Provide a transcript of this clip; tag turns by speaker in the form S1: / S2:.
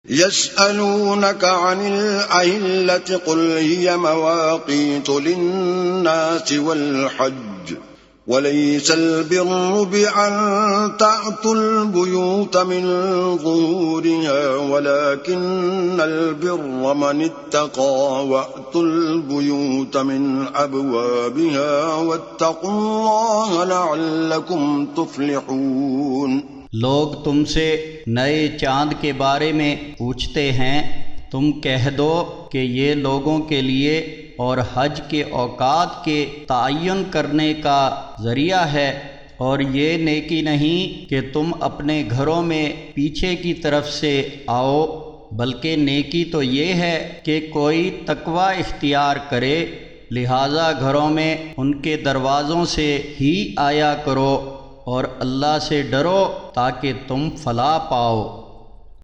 S1: यस्अलूनक अनिल अहिल्लति कुल हिय मवाक़ीतु लिन्नासि वल हज्ज वलैसल बिर्रु बिअन तअतुल बुयूत मिन ज़ुहूरिहा वलाकिन्नल बिर्र मन इत्तक़ा वअतुल बुयूत मिन अबवाबिहा वत्तक़ुल्लाह लअल्लकुम तुफ्लिहून।
S2: लोग तुमसे नए चाँद के बारे में पूछते हैं, तुम कह दो कि ये लोगों के लिए और हज के औकात के तायन करने का ज़रिया है, और ये नेकी नहीं कि तुम अपने घरों में पीछे की तरफ से आओ, बल्कि नेकी तो ये है कि कोई तकवा इख्तियार करे, लिहाजा घरों में उनके दरवाज़ों से ही आया करो और अल्लाह से डरो ताकि तुम फलाह पाओ।